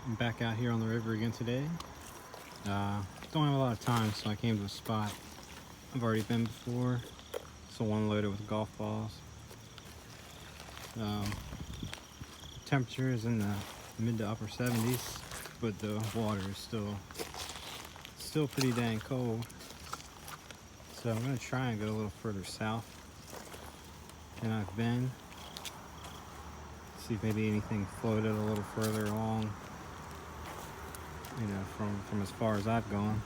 I'm back out here on the river again today. Don't have a lot of time, so I came to a spot I've already been before. It's the one loaded with golf balls. Temperature is in the mid to upper 70s, but the water is still pretty dang cold. So I'm gonna try and go a little further south than I've been. See if maybe anything floated a little further along, you know, from as far as I've gone.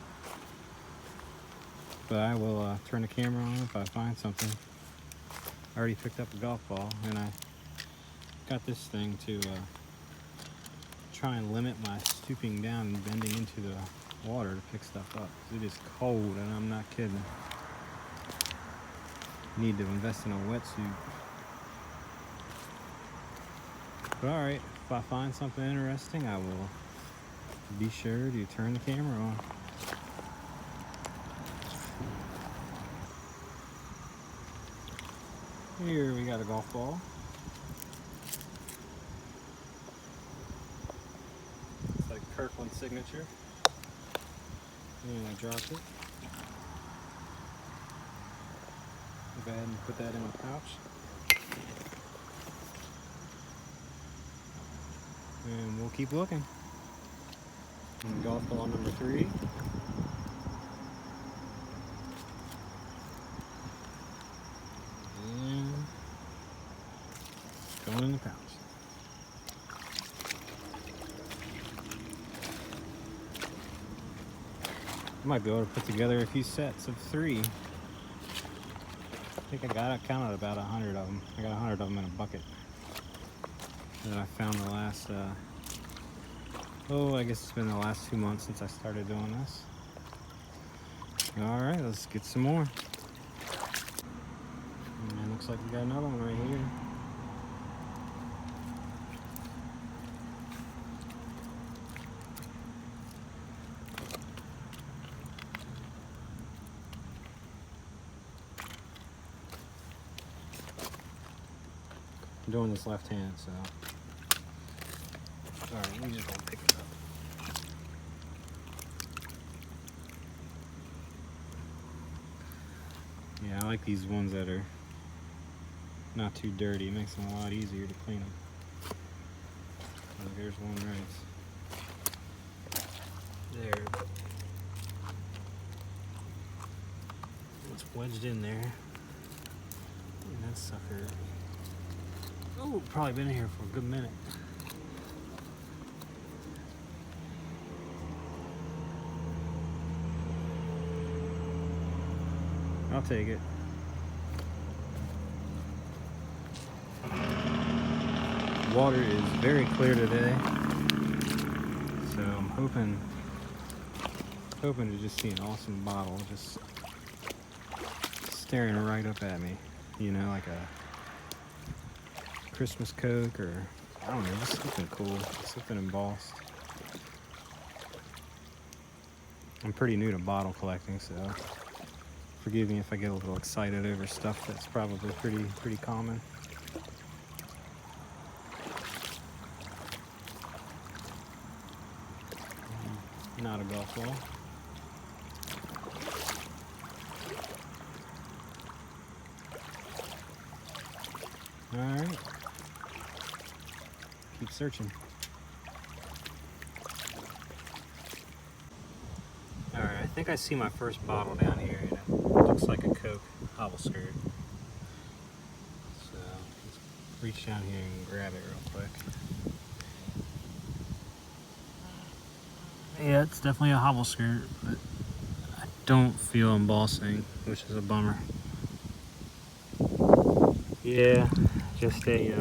But I will turn the camera on if I find something. I already picked up a golf ball, and I got this thing to try and limit my stooping down and bending into the water to pick stuff up. It is cold, and I'm not kidding. Need to invest in a wetsuit. But alright, if I find something interesting, I will be sure to turn the camera on. Here we got a golf ball. It's like Kirkland signature. And I dropped it. I'll go ahead and put that in my pouch. And we'll keep looking. And golf ball number 3. And going in the pouch. I might be able to put together a few sets of 3. I think I counted about 100 of them. I got 100 of them in a bucket that I found the last, I guess it's been the last 2 months since I started doing this. All right, let's get some more. And looks like we got another one right here. I'm doing this left hand, so. Alright, we just gonna pick it up. Yeah, I like these ones that are not too dirty. It makes them a lot easier to clean them. Oh, there's one right there. It's wedged in there. And that sucker, oh, probably been in here for a good minute. I'll take it. Water is very clear today, so I'm hoping to just see an awesome bottle just staring right up at me. You know, like a Christmas Coke, or I don't know, just something cool, something embossed. I'm pretty new to bottle collecting, so forgive me if I get a little excited over stuff that's probably pretty common. Not a golf ball. Alright. Keep searching. Alright, I think I see my first bottle down here, and it looks like a Coke hobble skirt. So, let's reach down here and grab it real quick. Yeah, it's definitely a hobble skirt, but I don't feel embossing, which is a bummer. Yeah, just a,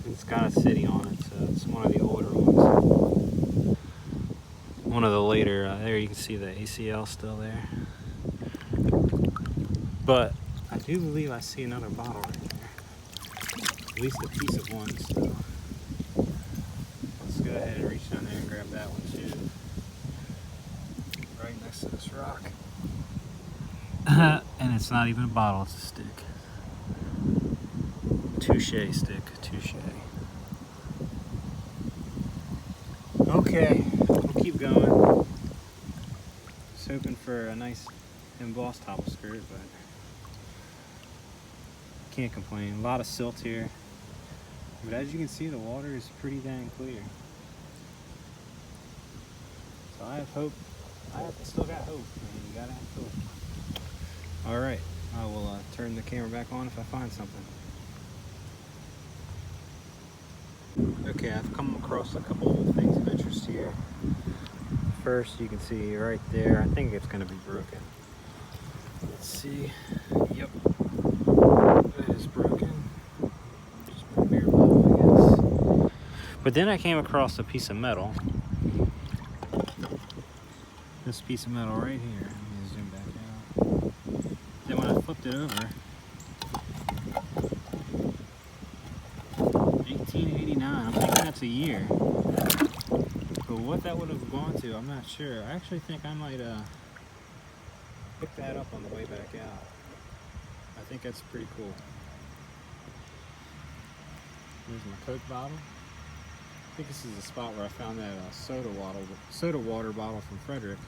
it's got a city on it, so it's one of the older ones. One of the later, there you can see the ACL still there. But I do believe I see another bottle right there. At least a piece of one, so let's go ahead and reach down there and grab that one too. Right next to this rock. And it's not even a bottle, it's a stick. Touche stick, touche. Okay, we'll keep going. Just hoping for a nice embossed hobble skirt, but can't complain. A lot of silt here, but as you can see, the water is pretty dang clear. So I have hope. I have still got hope. Man. You gotta have hope. All right, I will turn the camera back on if I find something. Okay, I've come across a couple of things of interest here. First, you can see right there, I think it's gonna be broken. Let's see. Yep, it is broken. Just a beer bottle, I guess. But then I came across a piece of metal. This piece of metal right here. Let me zoom back out. Then when I flipped it over, 1889. I'm thinking that's a year. But what that would have gone to, I'm not sure. I actually think I might pick that up on the way back out. I think that's pretty cool. Here's my Coke bottle. I think this is the spot where I found that soda water bottle from Frederick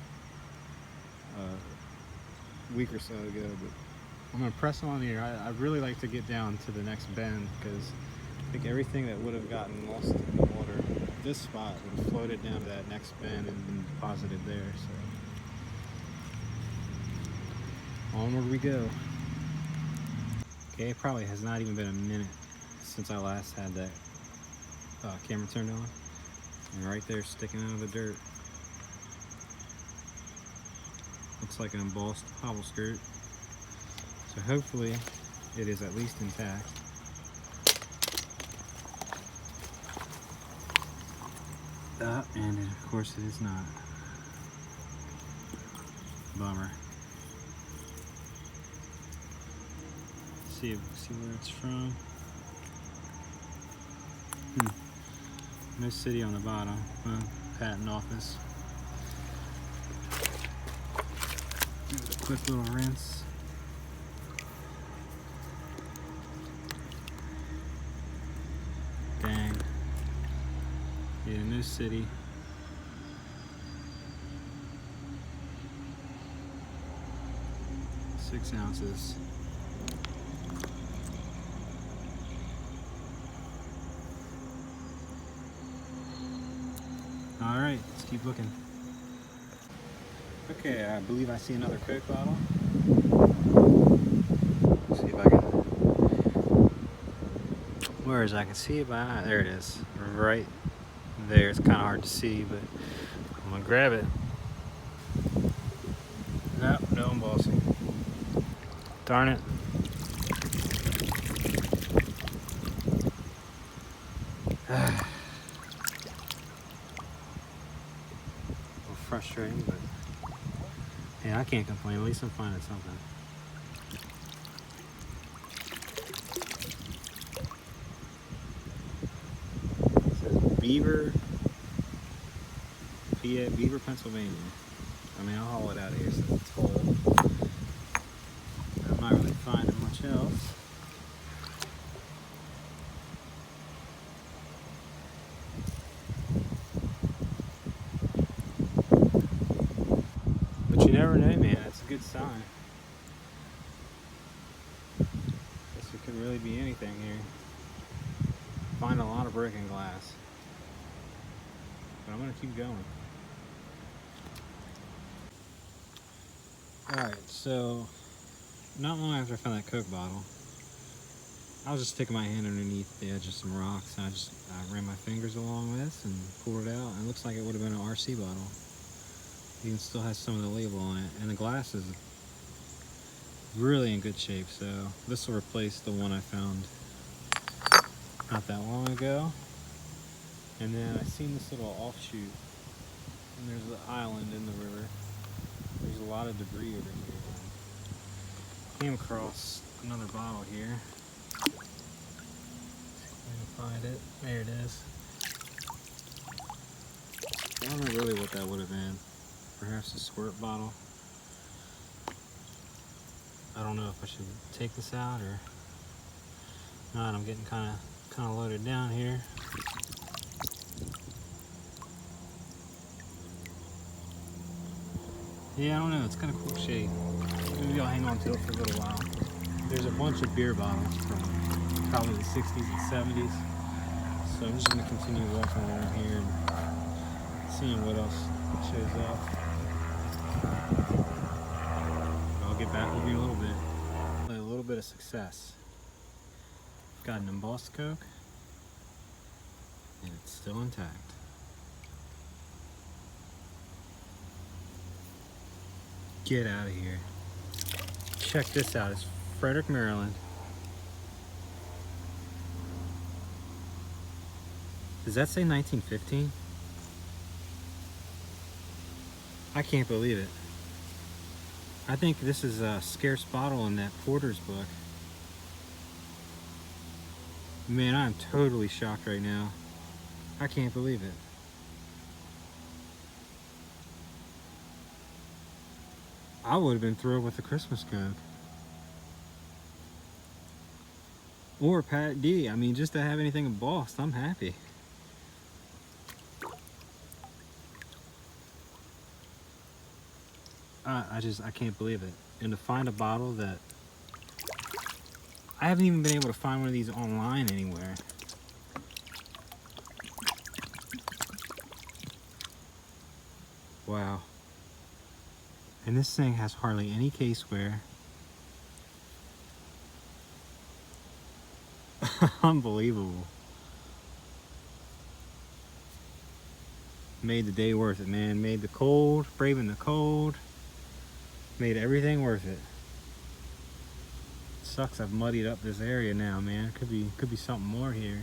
a week or so ago. But I'm gonna press on here. I'd really like to get down to the next bend because I think everything that would have gotten lost in the water, this spot would have floated down to that next bend and been deposited there. So onward we go. Okay, it probably has not even been a minute since I last had that camera turned on. And right there sticking out of the dirt. Looks like an embossed hobble skirt. So hopefully it is at least intact. And of course it is not. Bummer. See where it's from. No city on the bottom. Patent office. Give it a quick little rinse. Dang. Yeah, no city. Six ounces. All right, let's keep looking. Okay, I believe I see another Coke bottle. Let's see if I can. Where is it? I can see it by. There it is. Right there. It's kind of hard to see, but I'm gonna grab it. Nope, no embossing. Darn it. Frustrating, but yeah, I can't complain. At least I'm finding something. It says Beaver, PA, Beaver, Pennsylvania. I mean, I'll haul it out of here since it's full. I'm not really finding much else. You never know, man. That's a good sign. Guess it could really be anything here. Find a lot of broken glass. But I'm gonna keep going. Alright, so not long after I found that Coke bottle, I was just sticking my hand underneath the edge of some rocks, and I ran my fingers along this and pulled it out, and it looks like it would have been an RC bottle. Even still has some of the label on it, and the glass is really in good shape, so this will replace the one I found not that long ago. And then I seen this little offshoot, and there's an island in the river. There's a lot of debris over here. Came across another bottle here. See if I can find it. There it is. I don't know really what that would have been. Perhaps a squirt bottle. I don't know if I should take this out or not. I'm getting kind of loaded down here. Yeah, I don't know. It's kind of cool shape. Maybe I'll hang on to it for a little while. There's a bunch of beer bottles from probably the 60s and 70s. So I'm just going to continue walking around here and seeing what else shows up. I'll get back with you in a little bit. A little bit of success. Got an embossed Coke, and it's still intact. Get out of here. Check this out. It's Frederick, Maryland. Does that say 1915? I can't believe it. I think this is a scarce bottle in that Porter's book. Man, I'm totally shocked right now. I can't believe it. I would have been thrilled with the Christmas Coke. Or Pat D. I mean, just to have anything embossed, I'm happy. I can't believe it. And to find a bottle that I haven't even been able to find one of these online anywhere. Wow. And this thing has hardly any caseware. Unbelievable. Made the day worth it, man. Made the cold, braving the cold. Made everything worth it. Sucks I've muddied up this area now, man. Could be something more here.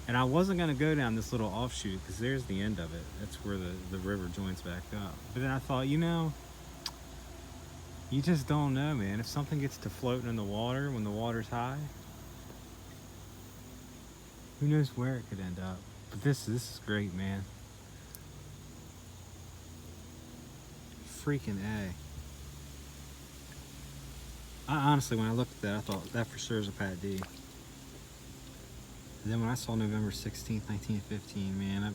And I wasn't gonna go down this little offshoot because there's the end of it. That's where the river joins back up. But then I thought, you know, you just don't know, man. If something gets to floating in the water when the water's high, who knows where it could end up. But this is great, man. Freaking A. I honestly, when I looked at that, I thought that for sure is a Pat D. And then when I saw November 16th, 1915, man,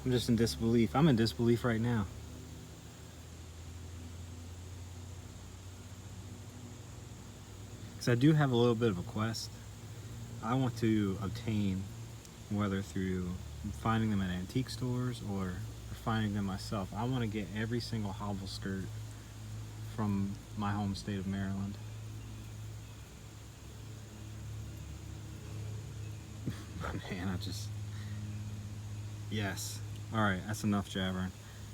I'm just in disbelief. I'm in disbelief right now. Because I do have a little bit of a quest. I want to obtain, whether through finding them at antique stores or finding them myself, I want to get every single hobble skirt from my home state of Maryland. Man, yes. All right, that's enough jabbering.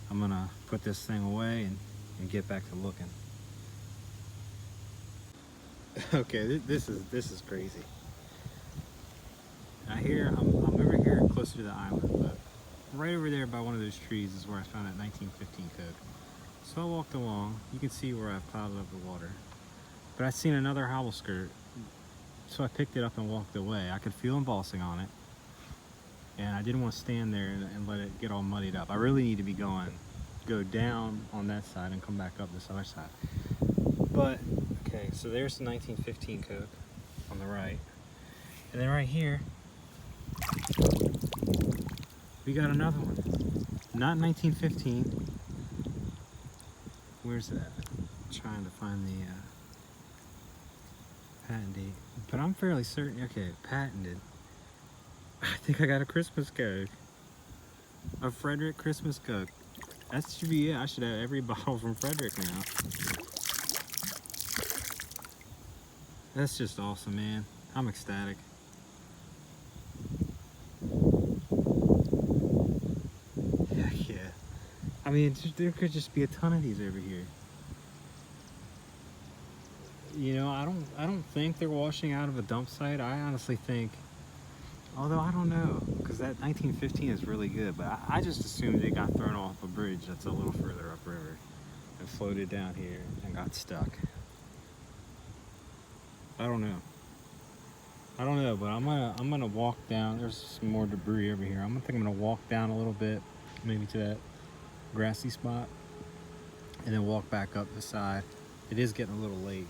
I'm gonna put this thing away and get back to looking. Okay, this is crazy. I'm over here closer to the island, but right over there by one of those trees is where I found that 1915 Coke. So I walked along. You can see where I've piled up the water. But I seen another hobble skirt, so I picked it up and walked away. I could feel embossing on it, and I didn't want to stand there and let it get all muddied up. I really need to be go down on that side and come back up this other side. But, okay, so there's the 1915 Coke on the right. And then right here, we got another one. Not 1915. Where's that? I'm trying to find the patent date. But I'm fairly certain, okay, patented. I think I got a Christmas Coke. A Frederick Christmas Coke. That should be it. I should have every bottle from Frederick now. That's just awesome, man. I'm ecstatic. Heck yeah. I mean, there could just be a ton of these over here. You know, I don't think they're washing out of a dump site. I honestly think, although I don't know, because that 1915 is really good, but I just assumed they got thrown off a bridge that's a little further upriver and floated down here and got stuck. I don't know, but I'm gonna walk down. There's some more debris over here. I'm gonna walk down a little bit, maybe to that grassy spot, and then walk back up the side. It is getting a little late,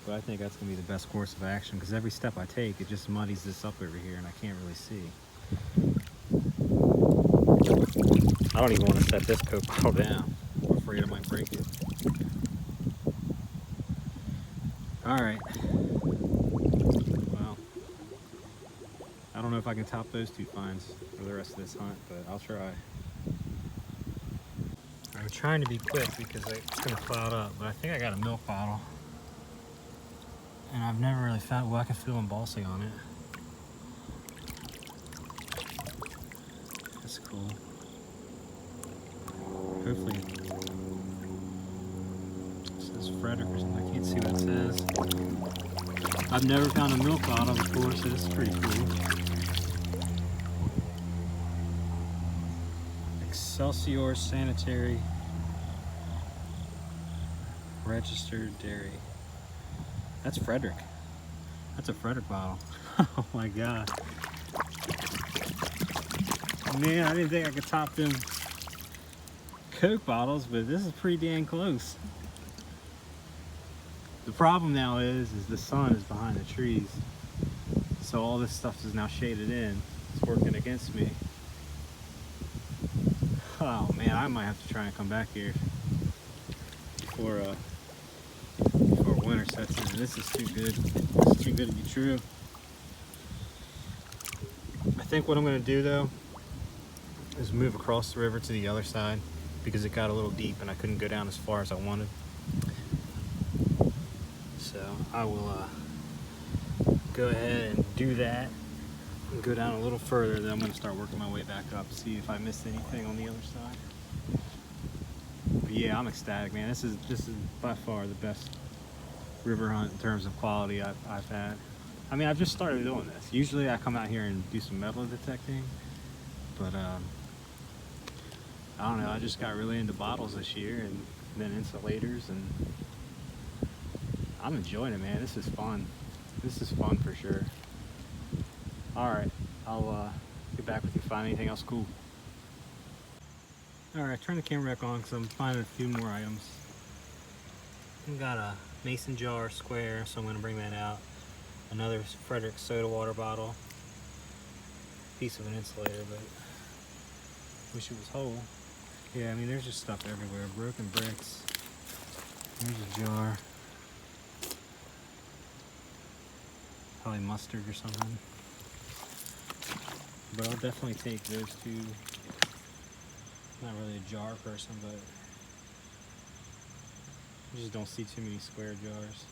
but I think that's gonna be the best course of action, because every step I take, it just muddies this up over here and I can't really see. I don't even want to set this Coke bottle down. I'm afraid I might break it. Alright. Well, I don't know if I can top those 2 finds for the rest of this hunt, but I'll try. I'm trying to be quick because it's going to cloud up, but I think I got a milk bottle. And I've never really found, well, I can feel embossing on it. That's cool. Hopefully it says Frederick or something. I can't see what it says. I've never found a milk bottle before, so this is pretty cool. Excelsior Sanitary Registered Dairy. That's Frederick. That's a Frederick bottle. Oh my god. Man, I didn't think I could top them Coke bottles, but this is pretty dang close. The problem now is the sun is behind the trees. So all this stuff is now shaded in. It's working against me. Oh man, I might have to try and come back here before winter sets in. This is too good. This is too good to be true. I think what I'm going to do though is move across the river to the other side because it got a little deep and I couldn't go down as far as I wanted. So I will go ahead and do that and go down a little further. Then I'm going to start working my way back up, see if I missed anything on the other side. But yeah, I'm ecstatic, man. This is by far the best river hunt in terms of quality I've had. I mean, I've just started doing this. Usually I come out here and do some metal detecting, but I don't know, I just got really into bottles this year and then insulators, and I'm enjoying it, man. This is fun. This is fun for sure. Alright, I'll get back with you if I find anything else cool. Alright, turn the camera back on because I'm finding a few more items. I've got a mason jar square, so I'm going to bring that out. Another Frederick soda water bottle. Piece of an insulator, but wish it was whole. Yeah, I mean, there's just stuff everywhere. Broken bricks. There's a jar. Probably mustard or something. But I'll definitely take those 2. Not really a jar person, but you just don't see too many square jars.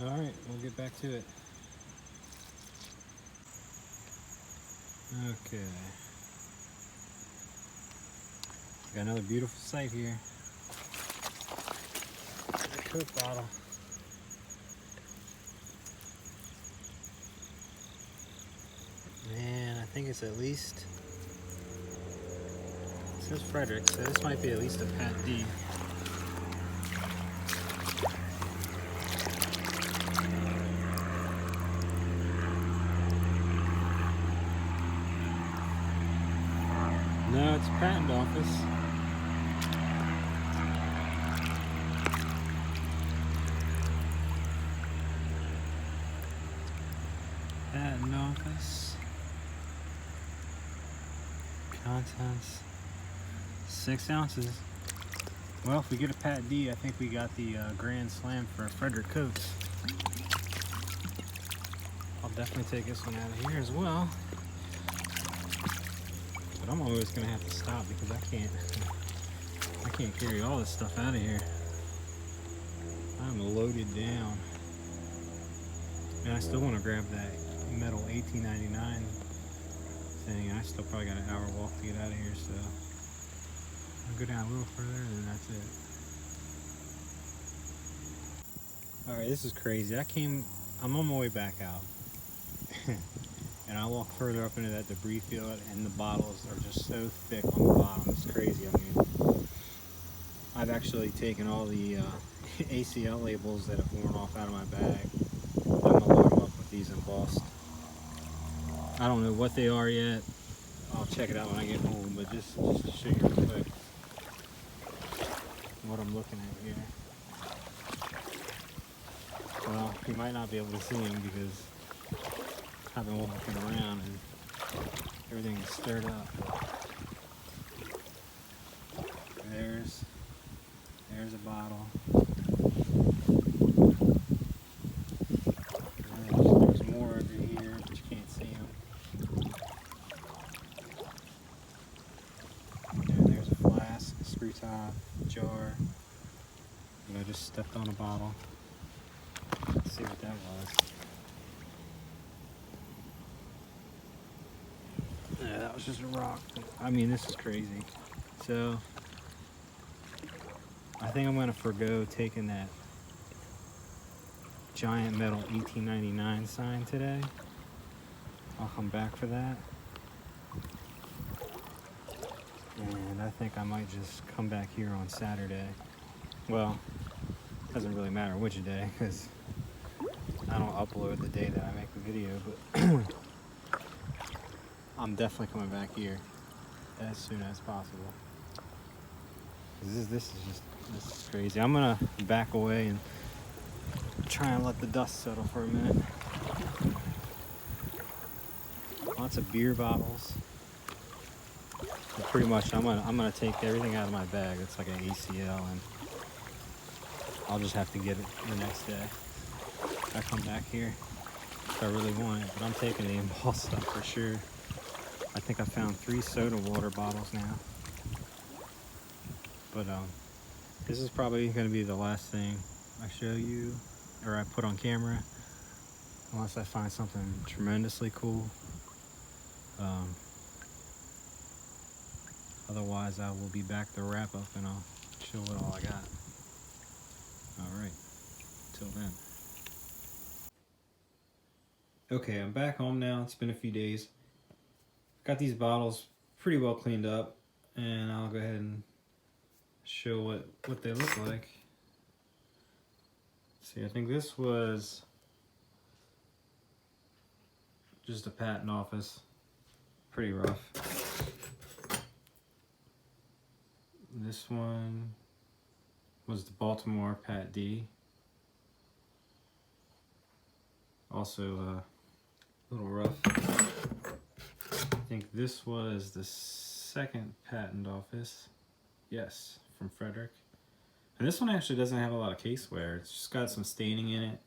Alright, we'll get back to it. Okay. Got another beautiful sight here. A Coke bottle. Man, I think it's at least, it says Frederick, so this might be at least a Pat D. No, it's patent office. Patent office. Contents. 6 ounces. Well, if we get a Pat D, I think we got the Grand Slam for Frederick Coates. I'll definitely take this one out of here as well. But I'm always gonna have to stop because I can't carry all this stuff out of here. I'm loaded down. And I still want to grab that metal 1899 thing. I still probably got an hour walk to get out of here, so I'll go down a little further and then that's it. Alright, this is crazy. I'm on my way back out. And I walk further up into that debris field and the bottles are just so thick on the bottom. It's crazy. I mean, I've actually taken all the ACL labels that have worn off out of my bag. I'm gonna load them up with these embossed. I don't know what they are yet. I'll check it out when I get home, but just to show you real quick what I'm looking at here. Well, you might not be able to see them because I've been walking around and Everything is stirred up. There's a bottle. There's more over here, but you can't see them. And there's a flask, a screw top, jar. And I just stepped on a bottle. Let's see what that was. Yeah, that was just a rock. I mean, this is crazy. So, I think I'm gonna forgo taking that giant metal 1899 sign today. I'll come back for that. And I think I might just come back here on Saturday. Well, doesn't really matter which day, because I don't upload the day that I make the video, but I'm definitely coming back here as soon as possible. This is crazy. I'm gonna back away and try and let the dust settle for a minute. Lots of beer bottles. But pretty much, I'm gonna take everything out of my bag. It's like an ACL, and I'll just have to get it the next day. If I come back here, if I really want it, but I'm taking the embossed stuff for sure. I think I found 3 soda water bottles now. But this is probably going to be the last thing I show you or I put on camera, unless I find something tremendously cool. Otherwise, I will be back to wrap up and I'll show what all I got. All right, till then. Okay, I'm back home now. It's been a few days. Got these bottles pretty well cleaned up, and I'll go ahead and show what they look like. See, I think this was just a patent office. Pretty rough. This one was the Baltimore Pat D. Also a little rough. I think this was the second patent office. Yes, from Frederick. And this one actually doesn't have a lot of caseware. It's just got some staining in it.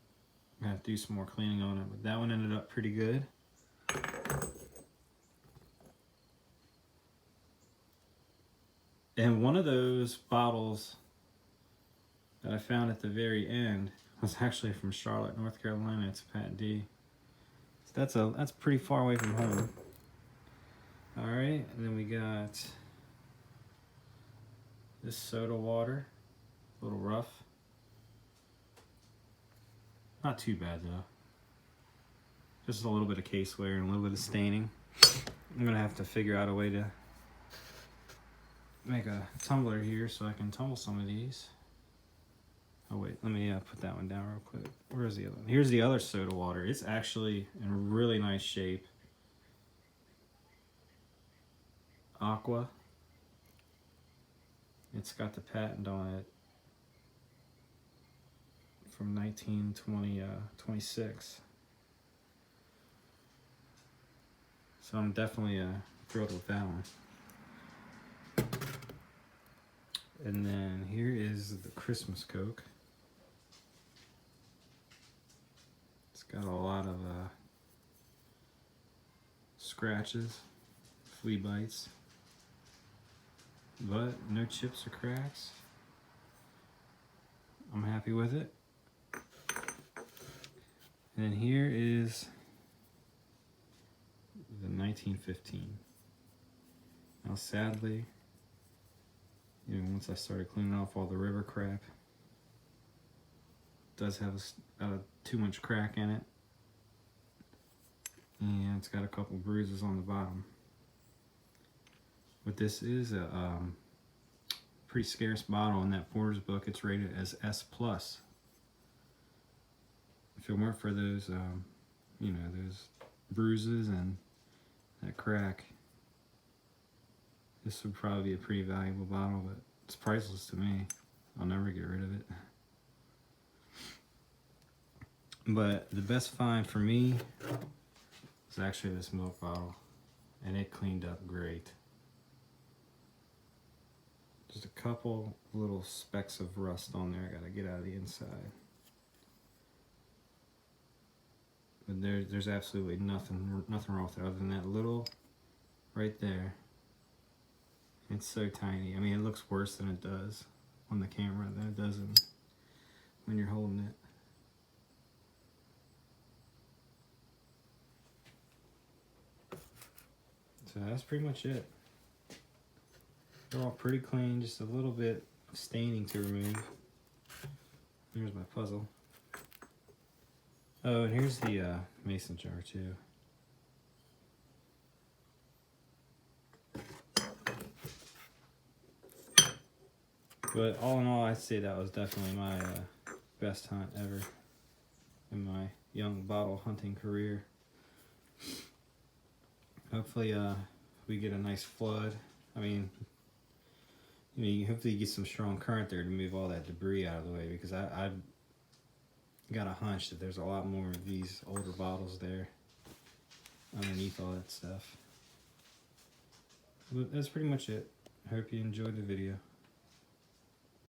I'm gonna have to do some more cleaning on it, but that one ended up pretty good. And one of those bottles that I found at the very end was actually from Charlotte, North Carolina. It's a Pat D. So that's pretty far away from home. All right, and then we got this soda water, a little rough. Not too bad though. Just a little bit of caseware and a little bit of staining. I'm gonna have to figure out a way to make a tumbler here so I can tumble some of these. Oh wait, let me put that one down real quick. Where's the other one? Here's the other soda water. It's actually in really nice shape. Aqua. It's got the patent on it from 1926. So I'm definitely thrilled with that one. And then here is the Christmas Coke. It's got a lot of scratches, flea bites, but no chips or cracks. I'm happy with it. And then here is the 1915. Now sadly, once I started cleaning off all the river crap, it does have too much crack in it. And it's got a couple bruises on the bottom. But this is a pretty scarce bottle in that Porter's book. It's rated as S+. If it weren't for those, those bruises and that crack, this would probably be a pretty valuable bottle, but it's priceless to me. I'll never get rid of it. But the best find for me is actually this milk bottle. and it cleaned up great. Just a couple little specks of rust on there I gotta get out of the inside. But there's absolutely nothing wrong with it other than that little right there. It's so tiny. I mean, it looks worse than it does on the camera than it does when you're holding it. So that's pretty much it. They're all pretty clean, just a little bit of staining to remove. Here's my puzzle. Oh, and here's the mason jar too. But all in all, I'd say that was definitely my best hunt ever in my young bottle hunting career. Hopefully we get a nice flood. I mean, hopefully you get some strong current there to move all that debris out of the way, because I've got a hunch that there's a lot more of these older bottles there underneath all that stuff. But that's pretty much it. I hope you enjoyed the video.